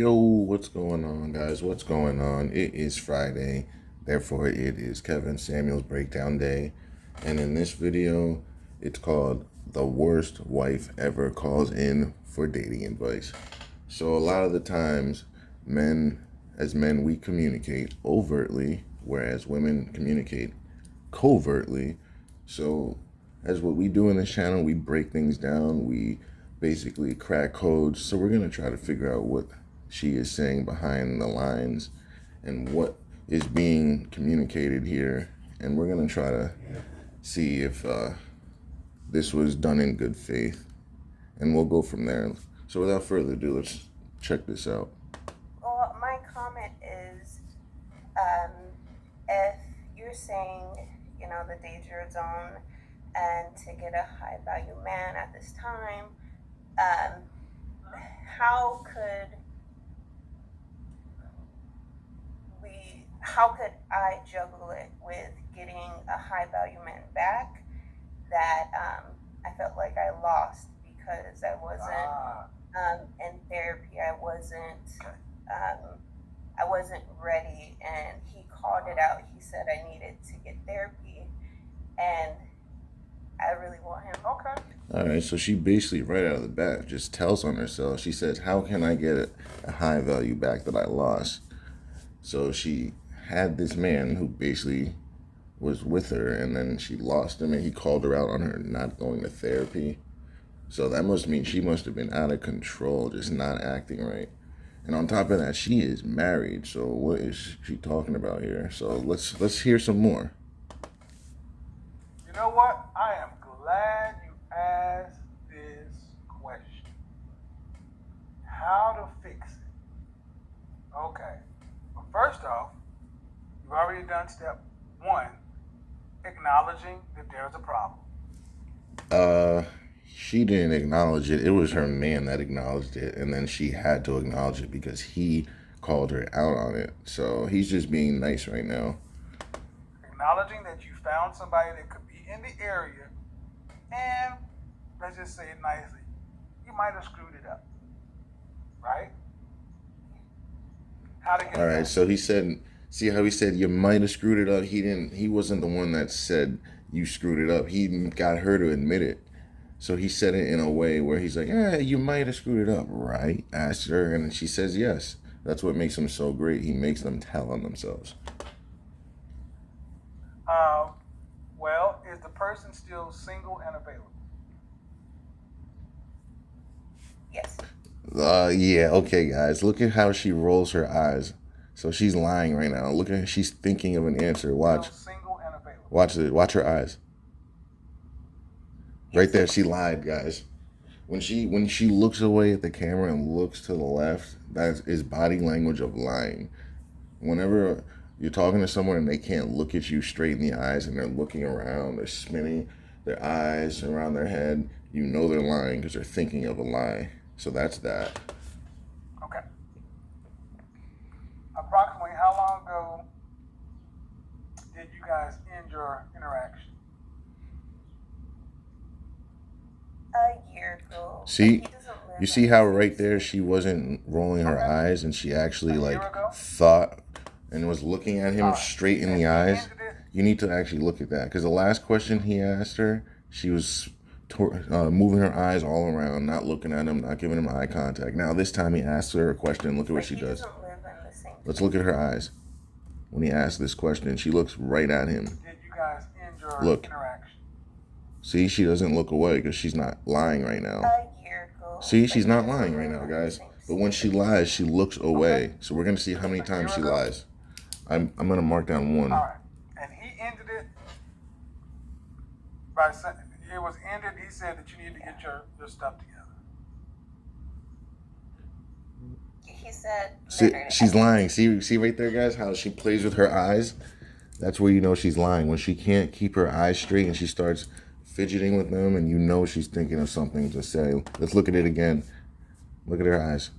Yo, what's going on, guys? What's going on? It is Friday, therefore it is Kevin Samuels Breakdown Day. And in this video, it's called The Worst Wife Ever Calls In for Dating Advice. So a lot of the times, as men, we communicate overtly, whereas women communicate covertly. So as what we do in this channel, we break things down, we basically crack codes. So we're going to try to figure out what she is saying behind the lines and what is being communicated here. And we're going to try to see if this was done in good faith. And we'll go from there. So without further ado, let's check this out. Well, my comment is, if you're saying, the danger zone and to get a high value man at this time, how could I juggle it with getting a high value man back that I felt like I lost because I wasn't in therapy. I wasn't ready, and he called it out. He said I needed to get therapy, and I really want him. Okay. All right, so she basically right out of the bat just tells on herself. She says, how can I get a high value back that I lost? So she had this man who basically was with her, and then she lost him, and he called her out on her not going to therapy. So that must mean she must have been out of control, just not acting right. And on top of that, she is married. So what is she talking about here? So let's hear some more. You know what? I am glad you asked this question. How to fix it? Okay. Well, first off, you've already done step one, acknowledging that there's a problem. She didn't acknowledge it. It was her man that acknowledged it, and then she had to acknowledge it because he called her out on it. So he's just being nice right now. Acknowledging that you found somebody that could be in the area, and let's just say it nicely, you might have screwed it up. Right? How to get All it right, done. so he said, see how he said you might have screwed it up? He wasn't the one that said you screwed it up. He got her to admit it. So he said it in a way where he's like, yeah, you might have screwed it up, right? Asked her, and she says yes. That's what makes him so great. He makes them tell on themselves. Well, is the person still single and available? Yes. Yeah, okay, guys. Look at how she rolls her eyes. So she's lying right now. Look at she's thinking of an answer. Watch. Still single and available. Watch it. Watch her eyes. Right there, she lied, guys. When she looks away at the camera and looks to the left, that is body language of lying. Whenever you're talking to someone and they can't look at you straight in the eyes and they're looking around, they're spinning their eyes around their head, you know they're lying because they're thinking of a lie. So that's that. Okay. Approximately how long ago did you guys end your interaction? A year ago. See, you see how right there she wasn't rolling her eyes and she actually thought and was looking at him straight in the eyes. You need to actually look at that because the last question he asked her, she was moving her eyes all around, not looking at him, not giving him eye contact. Now this time he asks her a question. Look at what she does. Let's look at her eyes. When he asked this question, she looks right at him. Did you guys end your interaction? See, she doesn't look away because she's not lying right now. See, she's not lying right now, guys. But when she lies, she looks away. So we're going to see how many times she lies. I'm going to mark down 1. All right. And he ended it by saying, it was ended, he said that you need to get your stuff together. He said... See, she's lying. See right there, guys, how she plays with her eyes? That's where you know she's lying. When she can't keep her eyes straight and she starts fidgeting with them, and you know she's thinking of something to say. Let's look at it again. Look at her eyes.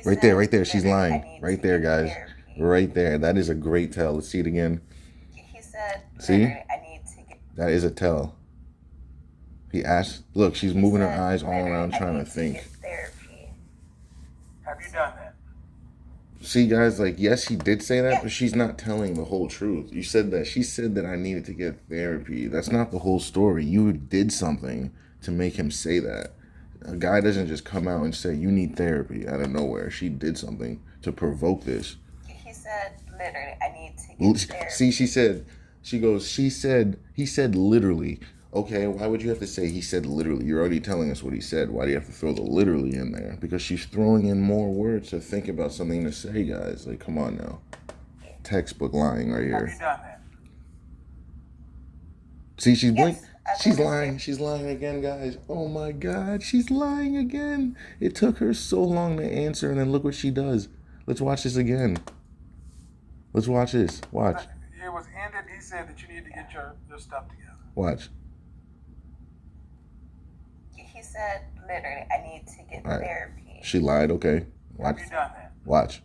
Right there. She's lying. Right there, guys. Right there. That is a great tell. Let's see it again. He said, see? That is a tell. He asked, look, she's moving her eyes all around trying to think. Have you See, guys, like, yes, he did say that, Yeah. but she's not telling the whole truth. You said that. She said that I needed to get therapy. That's not the whole story. You did something to make him say that. A guy doesn't just come out and say, you need therapy out of nowhere. She did something to provoke this. He said, literally, I need to L- get therapy. See, he said literally. Okay, why would you have to say he said literally? You're already telling us what he said. Why do you have to throw the literally in there? Because she's throwing in more words to think about something to say, guys. Like, come on now. Textbook lying right Have here. you done that? See, she's blink. Yes, I've She's done it. lying. She's lying again, guys. Oh my God, she's lying again. It took her so long to answer, and then look what she does. Let's watch this again. Let's watch this. Watch. It was ended. He said that you need to get your stuff together. Watch. He said, literally, I need to get All right. therapy. She lied. Okay. Have Watch. you done that? Watch.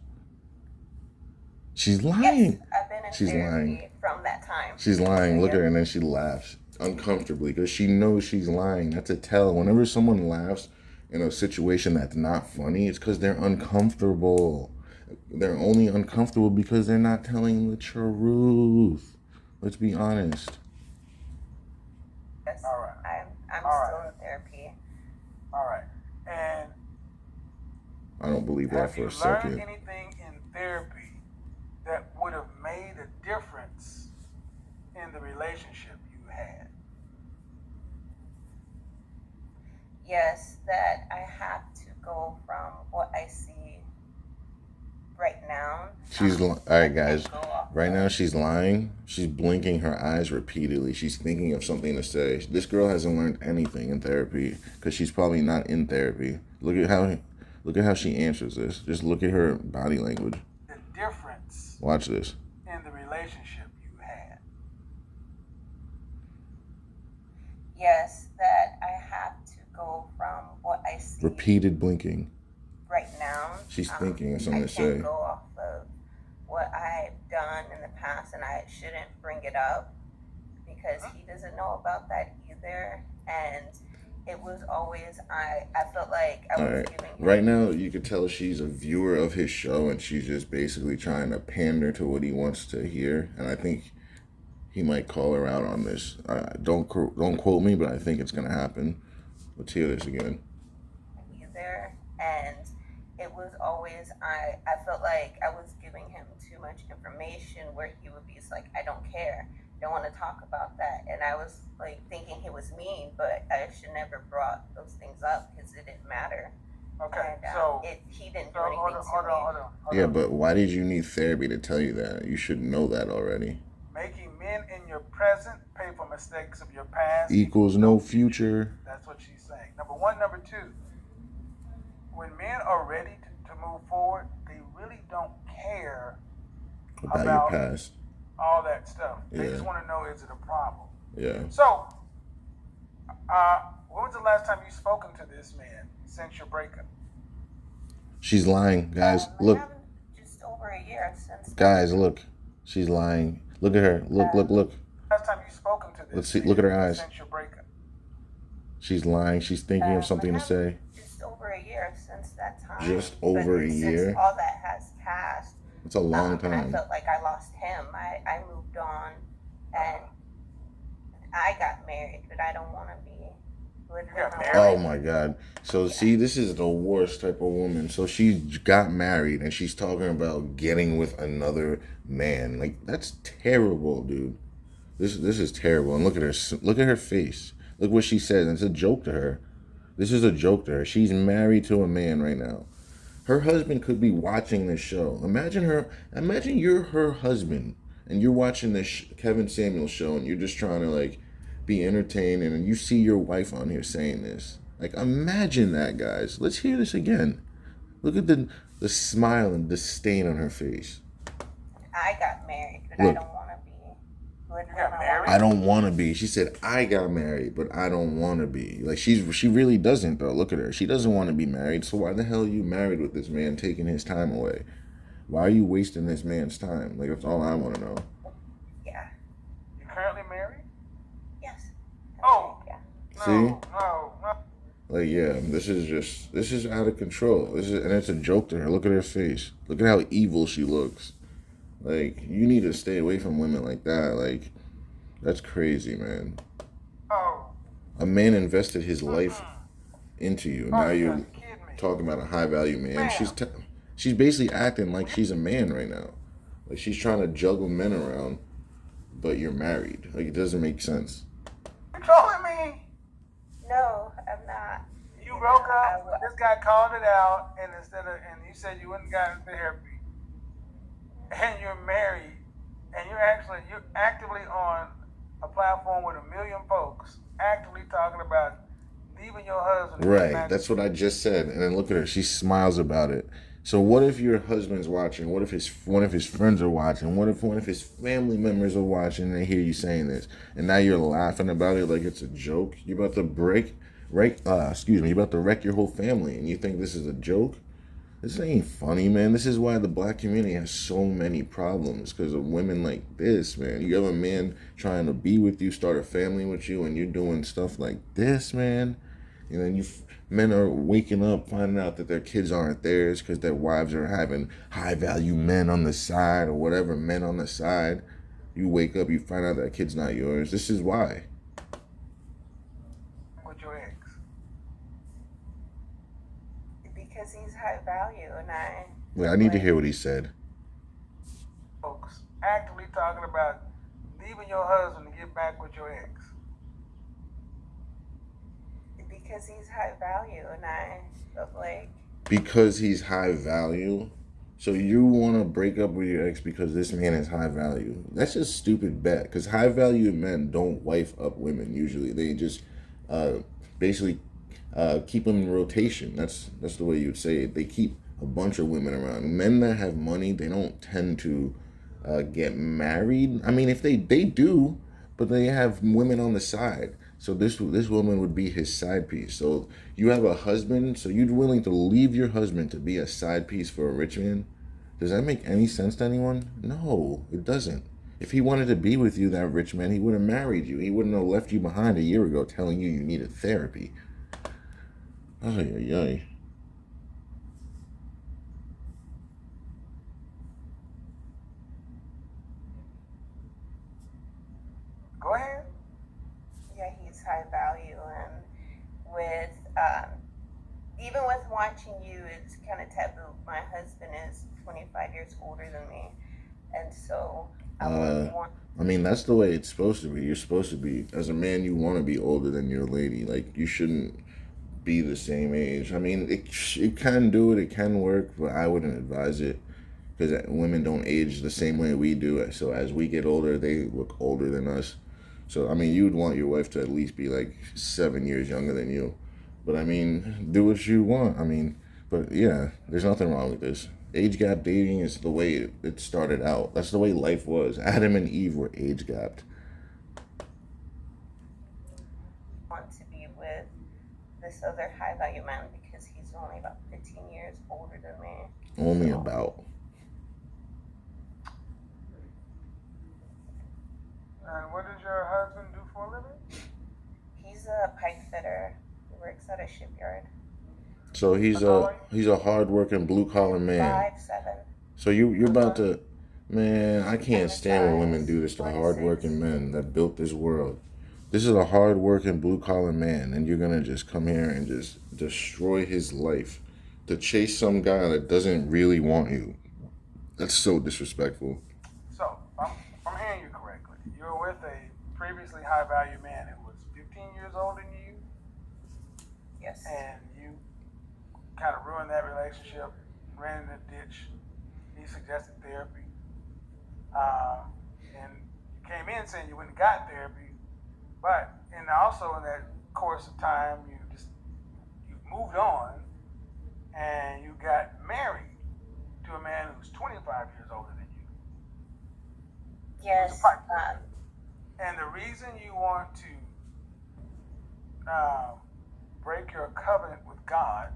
She's Yes, lying. I've been in She's therapy lying. from that time. She's lying. Look at her, and then she laughs uncomfortably because she knows she's lying. That's a tell. Whenever someone laughs in a situation that's not funny, it's because they're uncomfortable. They're only uncomfortable because they're not telling the truth. Let's be honest. Yes, All right. I'm All still right. in therapy. All right. And I don't believe that have for you a learned second. anything in therapy that would have made a difference in the relationship you had? Yes, that I have to go from what I see right now. She's all right, guys. Go off Right of- now, she's lying. She's blinking her eyes repeatedly. She's thinking of something to say. This girl hasn't learned anything in therapy because she's probably not in therapy. Look at how she answers this. Just look at her body language. The difference Watch this. in the relationship you had. Yes, that I have to go from what I see Repeated blinking. right now. She's thinking of something I to can't say. go off of what I've done in the past, and I shouldn't bring it up because he doesn't know about that either. And it was always I felt like I All was right. giving him Right now, you could tell she's a viewer of his show, and she's just basically trying to pander to what he wants to hear. And I think he might call her out on this. Don't quote me, but I think it's gonna happen. Let's hear this again. either. And it was always I felt like I was giving him too much information where he would be just like, I don't care, don't want to talk about that. And I was like thinking he was mean, but I should never brought those things up because it didn't matter. Okay, And so he didn't do hold anything on, to hold me. on, hold on. hold Yeah, on. but why did you need therapy to tell you that? You should know that already. Making men in your present pay for mistakes of your past Equals no future. That's what she's saying. Number one. Number two, when men are ready to move forward, they really don't care About your past. all that stuff. They Yeah. just want to know, is it a problem? Yeah. So, when was the last time you spoken to this man since your breakup? She's lying, guys. I Look, haven't just over a year since. guys, look. She's lying. Look at her. Look. Last time you spoken to this Let's see- man look at her eyes. since your breakup? She's lying. She's thinking of something to say. Just over a year since that time. Just But over a since year? all that has passed. It's a long And I time. felt like I lost him. I moved on, and I got married, but I don't want to be with You got him. married? Oh my God. So see, this is the worst type of woman. So she got married and she's talking about getting with another man. Like, that's terrible, dude. This is terrible. And look at her. Look at her face. Look what she says. It's a joke to her. This is a joke to her. She's married to a man right now. Her husband could be watching this show. Imagine you're her husband and you're watching this Kevin Samuels show and you're just trying to like be entertained and you see your wife on here saying this. Like, imagine that, guys. Let's hear this again. Look at the smile and disdain on her face. I got married, but Look. I don't want to be with You him. got married? I don't want to be. She said, I got married, but I don't want to be. Like, she really doesn't, though. Look at her. She doesn't want to be married. So why the hell are you married with this man taking his time away? Why are you wasting this man's time? Like, that's all I want to know. Yeah. You currently married? Yes. Oh. Yeah. No, See? no. Like, yeah, this is out of control. And it's a joke to her. Look at her face. Look at how evil she looks. Like, you need to stay away from women like that. Like, that's crazy, man. Oh. A man invested his life Mm-mm. into you, and Oh, now you you're guys are kidding me. talking about a high value man. Ma'am. She's basically acting like she's a man right now. Like, she's trying to juggle men around, but you're married. Like, it doesn't make sense. You trolling me? No, I'm not. You broke up. This guy called it out, and you said you wouldn't gotten therapy, and you're married, and you're actively on a platform with 1 million folks, actively talking about leaving your husband. Right, that's what I just said. And then look at her; she smiles about it. So what if your husband's watching? What if one of his friends are watching? What if one of his family members are watching and they hear you saying this, and now you're laughing about it like it's a joke? You're about to you're about to wreck your whole family, and you think this is a joke? This ain't funny, man. This is why the black community has so many problems, because of women like this, man. You have a man trying to be with you, start a family with you, and you're doing stuff like this, man. And then men are waking up, finding out that their kids aren't theirs because their wives are having high value men on the side or whatever men on the side. You wake up, you find out that kid's not yours. This is why. With your ex. Because he's high value, and Wait, I need to hear what he said. Folks actively talking about leaving your husband to get back with your ex. because he's high value, and I felt like Because he's high value. So you want to break up with your ex because this man is high value? That's just stupid bet. Because high value men don't wife up women usually. They just basically keep them in rotation. That's the way you would say it. They keep a bunch of women around. Men that have money, they don't tend to get married. I mean, if they do, but they have women on the side. So this woman would be his side piece. So you have a husband, so you're willing to leave your husband to be a side piece for a rich man? Does that make any sense to anyone? No, it doesn't. If he wanted to be with you, that rich man, he would have married you. He wouldn't have left you behind a year ago telling you needed therapy. Ay, ay, ay. Go ahead. yeah, he's high value, and with even with watching you, it's kind of taboo. My husband is 25 years older than me, and so I wouldn't want. I mean, that's the way it's supposed to be. You're supposed to be, as a man, you want to be older than your lady. Like, you shouldn't be the same age. I mean, it can do it, it can work, but I wouldn't advise it because women don't age the same way we do. So as we get older, they look older than us. So, I mean, you'd want your wife to at least be like 7 years younger than you. But, I mean, do what you want. I mean, but yeah, there's nothing wrong with this. Age gap dating is the way it started out. That's the way life was. Adam and Eve were age gapped. Want to be with this other high value man because he's only about 15 years older than me. Only So, about. And what does your husband do for a living? he's a pipe fitter. He works at a shipyard. So he's a hard-working blue-collar man. 5'7". So you're about to, man, I can't stand when women do this to hard-working men that built this world. This is a hard-working blue-collar man, and you're gonna just come here and just destroy his life to chase some guy that doesn't really want you. That's so disrespectful. So, I'm hearing you correctly. You're with a previously high value man who was 15 years older than you, Yes. and you kind of ruined that relationship, ran in the ditch. He suggested therapy. And you came in saying you went and got therapy, but and also in that course of time, you moved on and you got married to a man who's 25 years older than you. Yes. And the reason you want to break your covenant with God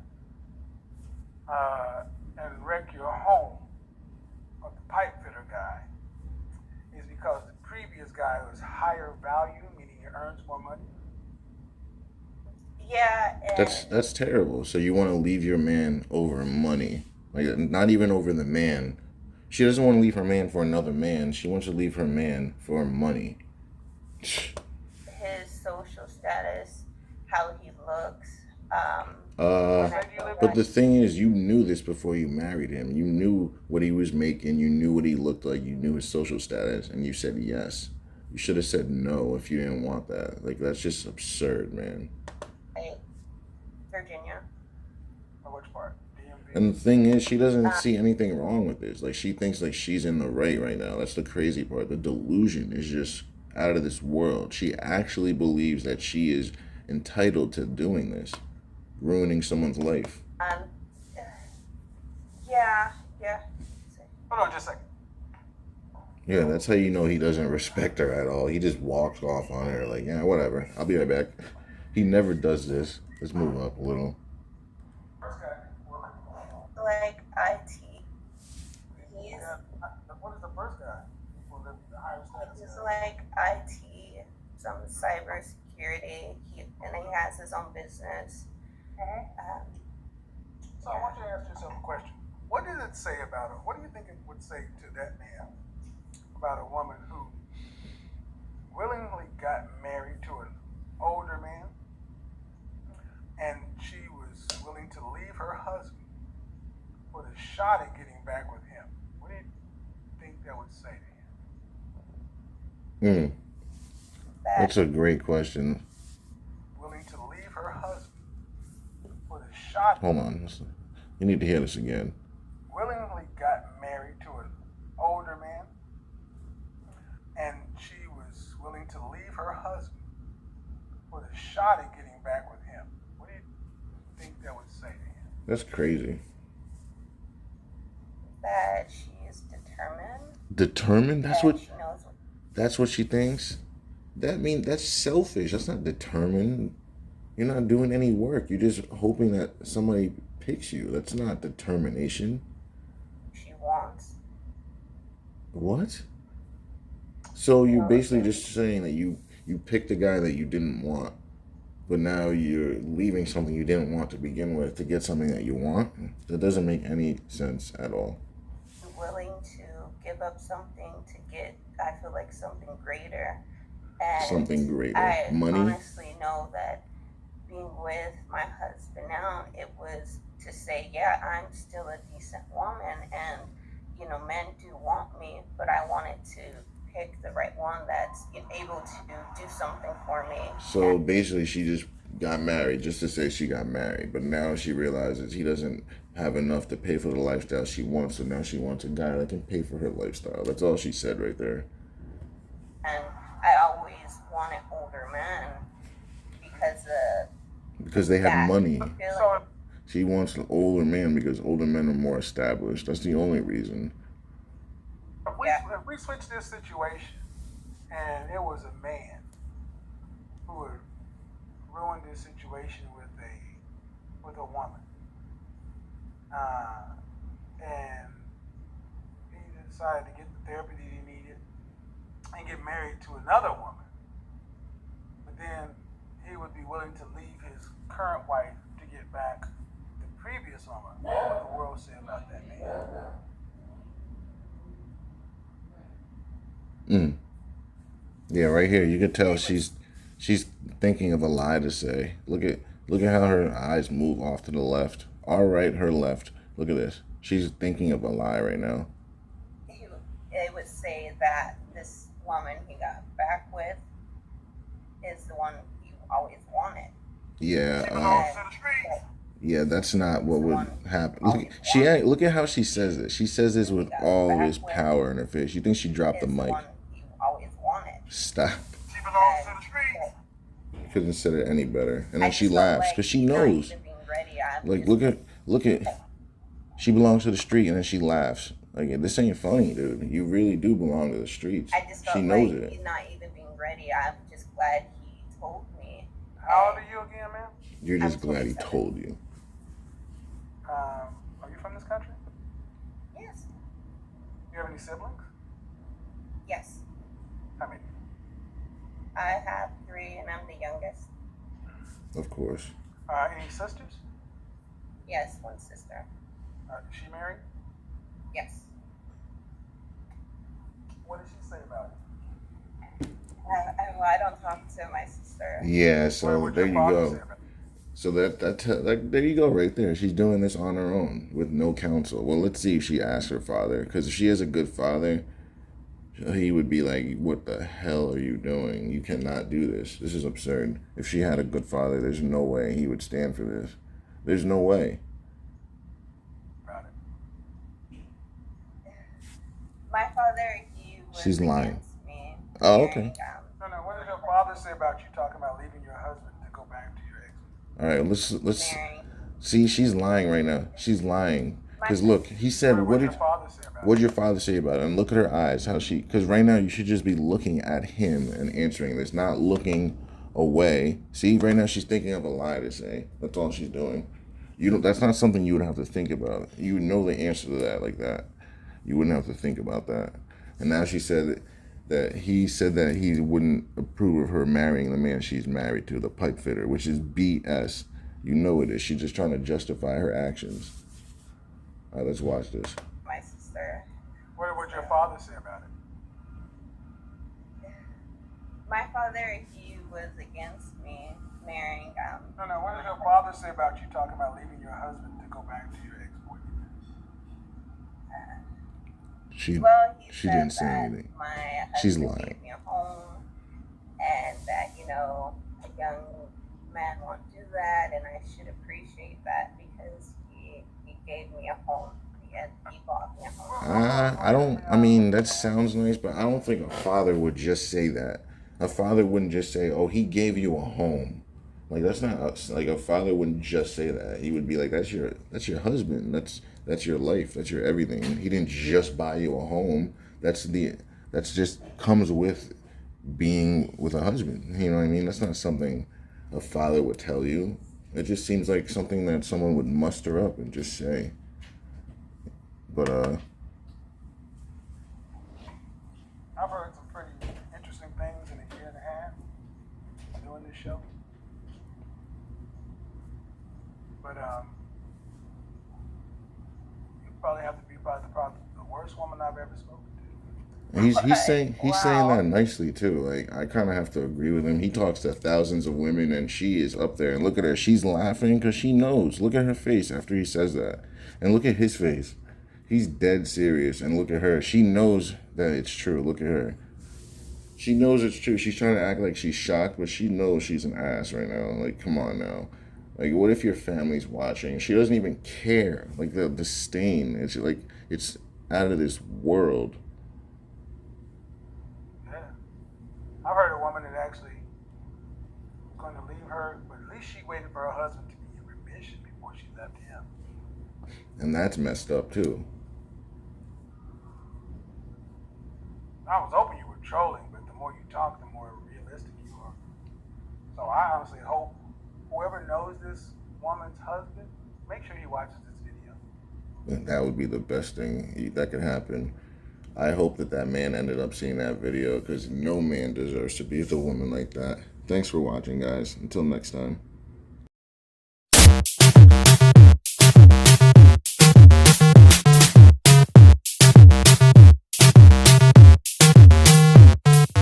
and wreck your home of the pipe fitter guy is because the previous guy was higher value, meaning he earns more money. Yeah, and That's terrible. So you want to leave your man over money, like not even over the man. She doesn't want to leave her man for another man. She wants to leave her man for money. his social status, how he looks. Uh, When I feel but the like, thing is, you knew this before you married him. You knew what he was making. You knew what he looked like. You knew his social status, and you said yes. You should have said no if you didn't want that. Like that's just absurd, man. like Virginia, Which part? DMV? And the thing is, she doesn't uh, see anything wrong with this. Like she thinks like she's in the right now. That's the crazy part. The delusion is just out of this world. She actually believes that she is entitled to doing this, ruining someone's life. um, yeah, yeah. Hold on just a second. Yeah, that's how you know he doesn't respect her at all. He just walks off on her like, yeah, whatever. I'll be right back. He never does this. Let's move up a little. First guy. Like IT, he's Yeah. What is the first guy? Well, the higher status he's guy. like IT, some cybersecurity. And he has his own business. Um, So I want you to ask yourself a question. What did it say about her? What do you think it would say to that man about a woman who willingly got married to an older man and she was willing to leave her husband with a shot at getting back with him? What do you think that would say to him? that That's a great question. Willing to leave her husband with a shot. Hold on. You need to hear this again. Willingly got married to an older man and she was willing to leave her husband with a shot at getting back with him. What do you think that would say to him? That's crazy. that she is determined. Determined? That she knows what That's what she thinks? That's selfish. That's not determined. You're not doing any work. You're just hoping that somebody picks you. That's not determination. she wants. What? So you're basically just saying that you picked a guy that you didn't want, but now you're leaving something you didn't want to begin with to get something that you want? That doesn't make any sense at all. Willing to give up something to get, I feel like, something greater. And Something greater. I Money? honestly know that being with my husband now, it was to say, yeah, I'm still a decent woman, and men do want me, but I wanted to pick the right one that's able to do something for me. So basically, she just got married just to say she got married, but now she realizes he doesn't have enough to pay for the lifestyle she wants, so now she wants a guy that can pay for her lifestyle. That's all she said right there. And I always wanted older men Because they have that money. feeling. So She wants an older man because older men are more established. That's the only reason. if we switch this situation and it was a man who would ruin this situation with a woman, and he decided to get the therapy that he needed and get married to another woman, but then he would be willing to leave his current wife to get back the previous woman. What would the world say about that man? Yeah, right here you could tell she's thinking of a lie to say. Look at how her eyes move off to the left. Our right, her left. Look at this. She's thinking of a lie right now. It would say that this woman he got back with is the one you always wanted. Yeah, And yeah, that's not what would happen. Look at how she says this. She says this with all this power in her face. You think she dropped the is the mic? one you always wanted. Stop. She belongs to the streets. Couldn't have said it any better. And then I she just felt laughs like because she not knows. even being ready, I'm Like just- look at. She belongs to the street, and then she laughs. Like this ain't funny, dude. You really do belong to the streets. I just felt She knows like it. he's not even being ready. I'm just glad he told me. How old are you again, man? You're just I'm glad he 27. told you. Are you from this country? Yes. You have any siblings? Yes. How many? I have 3 and I'm the youngest. Of course. Any sisters? Yes, one sister. Is she married? Yes. What did she say about it? I don't talk to my sister. Yeah, so What there did you your father say go. about it? So that there you go right there. She's doing this on her own with no counsel. Well, let's see if she asks her father, because if she has a good father, he would be like, "What the hell are you doing? You cannot do this. This is absurd." If she had a good father, there's no way he would stand for this. There's no way. About it. My father, he was She's lying. against me. Oh, okay. No. What did your father say about you talking about leaving your husband to go back to your ex? All right, let's Marrying. see. She's lying right now. She's lying because look, he said, What did your father say about it? What did your father say about it? And look at her eyes, how she. Because right now you should just be looking at him and answering this, not looking away. See, right now she's thinking of a lie to say. That's all she's doing. You don't. That's not something you would have to think about. You know the answer to that like that. You wouldn't have to think about that. And now she said that he said that he wouldn't approve of her marrying the man she's married to, the pipe fitter, which is BS. You know it is. She's just trying to justify her actions. All right, let's watch this. My sister. What would your father say about it? My father, he was against me marrying. No. What did your father say about you talking about leaving your husband to go back to your ex-boyfriend? Well, he She said didn't say that anything. my She's husband lying. gave me a home, and that a young man won't do that, and I should appreciate that because he gave me a home. He bought me a home. I don't. I mean, that sounds nice, but I don't think a father would just say that. A father wouldn't just say, "Oh, he gave you a home." Like that's not us. Like a father wouldn't just say that. He would be like, "That's your husband. That's your life. That's your everything." He didn't just buy you a home. That's just comes with being with a husband. You know what I mean? That's not something a father would tell you. It just seems like something that someone would muster up and just say. But I've heard some pretty interesting things in a year and a half doing this show. But you probably have to be probably the worst woman I've ever spoken to. he's saying Wow. that nicely too. Like I kind of have to agree with him. He talks to thousands of women, and she is up there. And look at her; she's laughing because she knows. Look at her face after he says that, and look at his face. He's dead serious, and look at her. She knows that it's true. Look at her. She knows it's true. She's trying to act like she's shocked, but she knows she's an ass right now. Like, come on now. Like, what if your family's watching? She doesn't even care. Like the disdain. It's like it's out of this world. Yeah. I've heard a woman that actually was going to leave her, but at least she waited for her husband to be in remission before she left him. And that's messed up too. I was hoping you were trolling, but the more you talk, the more realistic you are. So I honestly hope whoever knows this woman's husband, make sure he watches this video. And that would be the best thing that could happen. I hope that man ended up seeing that video because no man deserves to be with a woman like that. Thanks for watching, guys. Until next time.